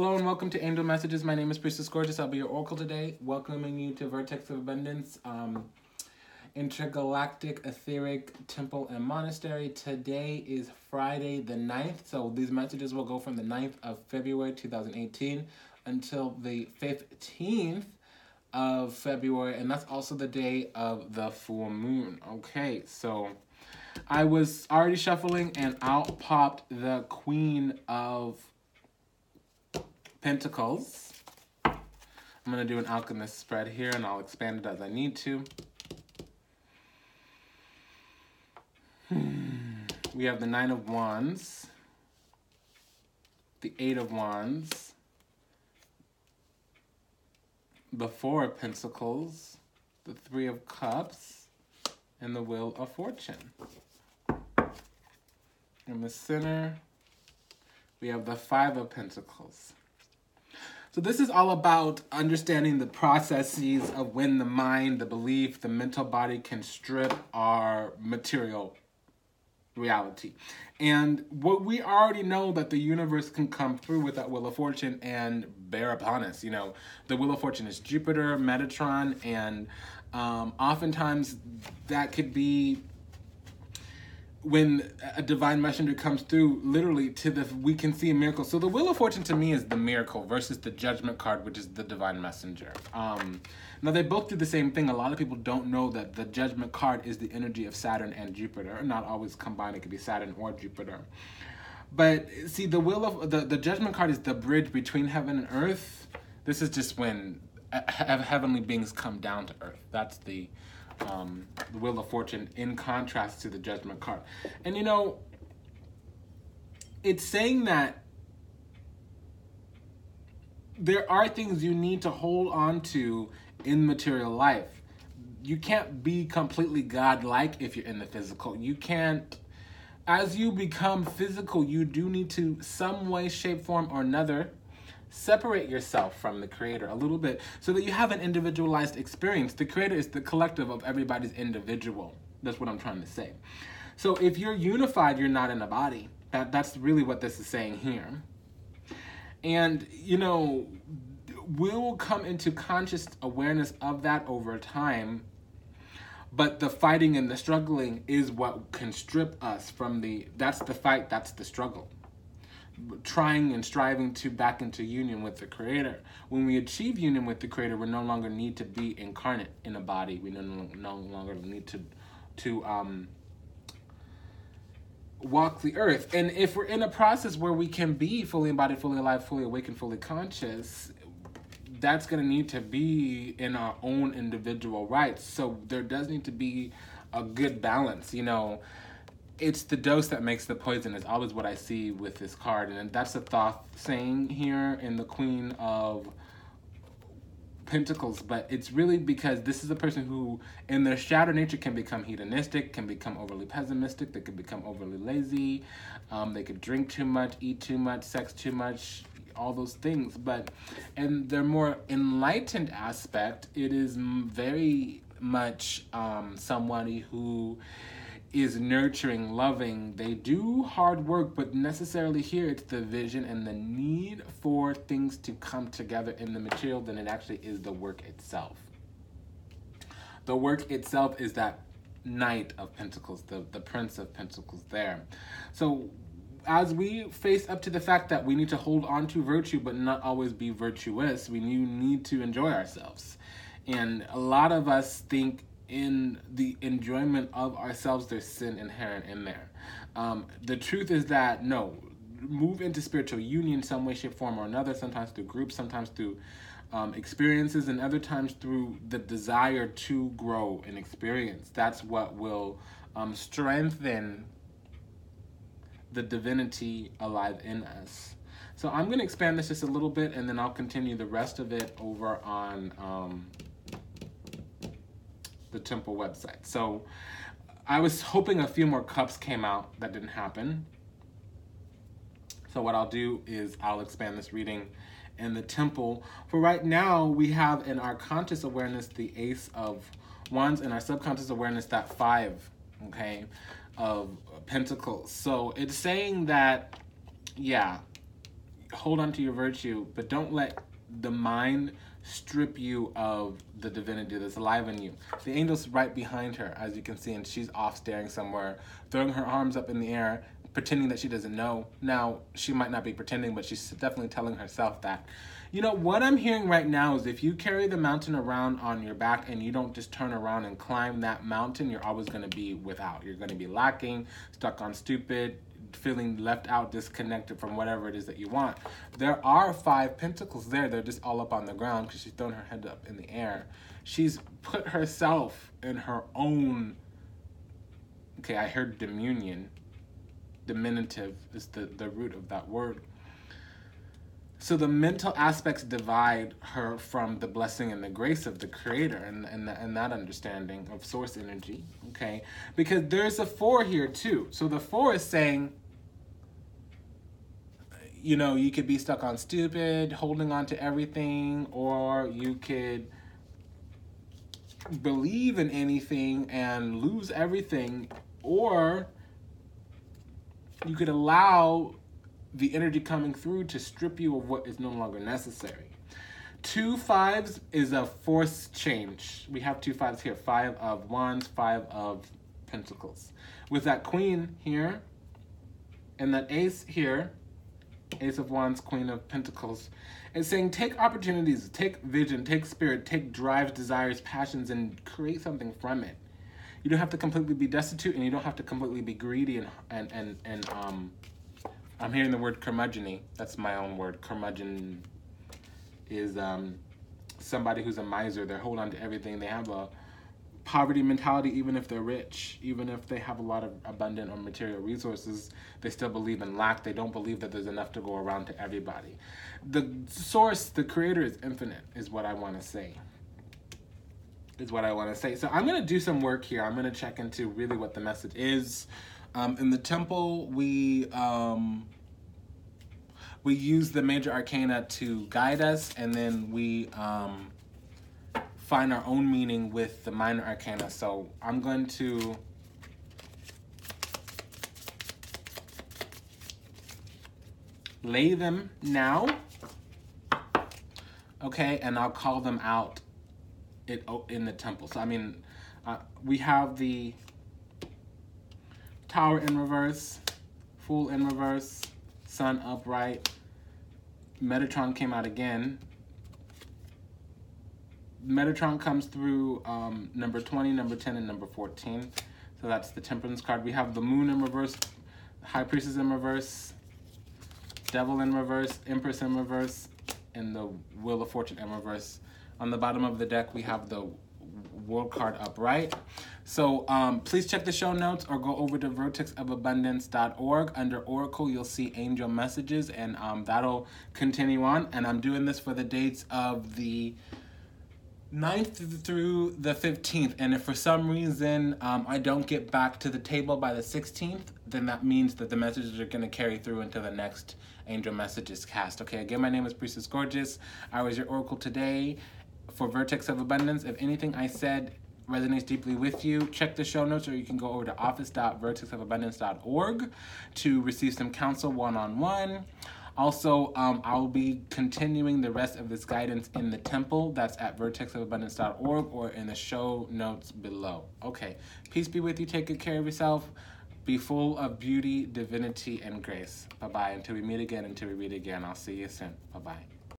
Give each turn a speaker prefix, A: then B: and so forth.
A: Hello and welcome to Angel Messages. My name is Priestess Gorgeous. I'll be your oracle today, welcoming you to Vertex of Abundance, Intergalactic Etheric Temple and Monastery. Today is Friday the 9th, so these messages will go from the 9th of February 2018 until the 15th of February, and that's also the day of the full moon. Okay, so I was already shuffling and out popped the Queen of Pentacles. I'm going to do an alchemist spread here and I'll expand it as I need to. We have the Nine of Wands, the Eight of Wands, the Four of Pentacles, the Three of Cups, and the Wheel of Fortune. In the center, we have the Five of Pentacles. So this is all about understanding the processes of when the mind, the belief, the mental body can strip our material reality. And what we already know that the universe can come through with that Wheel of Fortune and bear upon us. You know, the Wheel of Fortune is Jupiter, Metatron, and oftentimes that could be when a divine messenger comes through, literally we can see a miracle. So the Wheel of Fortune to me is the miracle versus the Judgment card, which is the divine messenger. Now they both do the same thing. A lot of people don't know that the Judgment card is the energy of Saturn and Jupiter. Not always combined, it could be Saturn or Jupiter. But see, the Wheel of the Judgment card is the bridge between heaven and earth. This is just when heavenly beings come down to earth. That's the Wheel of Fortune in contrast to the Judgment card. And you know, it's saying that there are things you need to hold on to in material life. You can't be completely godlike if you're in the physical. You can't, as you become physical, you do need to, some way, shape, form, or another, separate yourself from the creator a little bit so that you have an individualized experience. The creator is the collective of everybody's individual. That's what I'm trying to say. So if you're unified, you're not in a body. That's really what this is saying here. And, you know, we'll come into conscious awareness of that over time. But the fighting and the struggling is what can strip us from that's the fight, that's the struggle. Trying and striving to back into union with the creator. When we achieve union with the creator, we no longer need to be incarnate in a body. We no longer need to walk the earth. And if we're in a process where we can be fully embodied, fully alive, fully awakened, fully conscious, that's going to need to be in our own individual rights. So there does need to be a good balance, you know. It's the dose that makes the poison is always what I see with this card. And that's a Thoth saying here in the Queen of Pentacles. But it's really because this is a person who, in their shadow nature, can become hedonistic, can become overly pessimistic, they can become overly lazy, they could drink too much, eat too much, sex too much, all those things. But in their more enlightened aspect, it is very much somebody who is nurturing, loving. They do hard work, but necessarily here it's the vision and the need for things to come together in the material than it actually is the work itself. The work itself is that Knight of Pentacles, the Prince of Pentacles there. So as we face up to the fact that we need to hold on to virtue but not always be virtuous, we need to enjoy ourselves. And a lot of us think in the enjoyment of ourselves, there's sin inherent in there. The truth is that, no, move into spiritual union some way, shape, form, or another, sometimes through groups, sometimes through experiences, and other times through the desire to grow and experience. That's what will strengthen the divinity alive in us. So I'm going to expand this just a little bit, and then I'll continue the rest of it over on the temple website. So I was hoping a few more cups came out. That didn't happen. So what I'll do is I'll expand this reading in the temple. For right now, we have in our conscious awareness the Ace of Wands, and our subconscious awareness that Five, okay, of Pentacles. So it's saying that, yeah, hold on to your virtue, but don't let the mind strip you of the divinity that's alive in you. The angel's right behind her, as you can see, and she's off staring somewhere, throwing her arms up in the air, pretending that she doesn't know. Now, she might not be pretending, but she's definitely telling herself that. You know, what I'm hearing right now is if you carry the mountain around on your back and you don't just turn around and climb that mountain, you're always going to be without. You're going to be lacking, stuck on stupid, feeling left out, disconnected from whatever it is that you want. There are 5 pentacles there. They're just all up on the ground because she's thrown her head up in the air. She's put herself in her own, okay, I heard diminution. Diminutive is the root of that word. So the mental aspects divide her from the blessing and the grace of the creator and that understanding of source energy, okay? Because there's a 4 here too. So the 4 is saying, you know, you could be stuck on stupid, holding on to everything, or you could believe in anything and lose everything, or you could allow the energy coming through to strip you of what is no longer necessary. 2 5s is a force change. We have 2 5s here. 5 of Wands, 5 of Pentacles. With that Queen here, and that Ace here, Ace of Wands, Queen of Pentacles, it's saying take opportunities, take vision, take spirit, take drives, desires, passions, and create something from it. You don't have to completely be destitute, and you don't have to completely be greedy and I'm hearing the word curmudgeon-y. That's my own word. Curmudgeon is somebody who's a miser. They hold on to everything. They have a poverty mentality even if they're rich. Even if they have a lot of abundant or material resources, they still believe in lack. They don't believe that there's enough to go around to everybody. The source, the creator, is infinite, is what I want to say. So I'm going to do some work here. I'm going to check into really what the message is. In the temple, we use the major arcana to guide us, and then we find our own meaning with the minor arcana. So I'm going to lay them now, okay, and I'll call them out in the temple. So I mean, we have the Tower in reverse, Fool in reverse, Sun upright, Metatron came out again. Metatron comes through number 20, number 10, and number 14. So that's the Temperance card. We have the Moon in reverse, High Priestess in reverse, Devil in reverse, Empress in reverse, and the Wheel of Fortune in reverse. On the bottom of the deck, we have the World card upright. So please check the show notes or go over to vertexofabundance.org. Under Oracle, you'll see angel messages, and that'll continue on. And I'm doing this for the dates of the 9th through the 15th. And if for some reason I don't get back to the table by the 16th, then that means that the messages are going to carry through until the next angel messages cast. Okay, again, my name is Priestess Gorgeous. I was your Oracle today for Vertex of Abundance. If anything I said resonates deeply with you, check the show notes, or you can go over to office.vertexofabundance.org to receive some counsel one-on-one. Also, I'll be continuing the rest of this guidance in the temple. That's at vertexofabundance.org or in the show notes below. Okay, peace be with you. Take good care of yourself. Be full of beauty, divinity, and grace. Bye-bye. Until we meet again, until we read again. I'll see you soon. Bye-bye.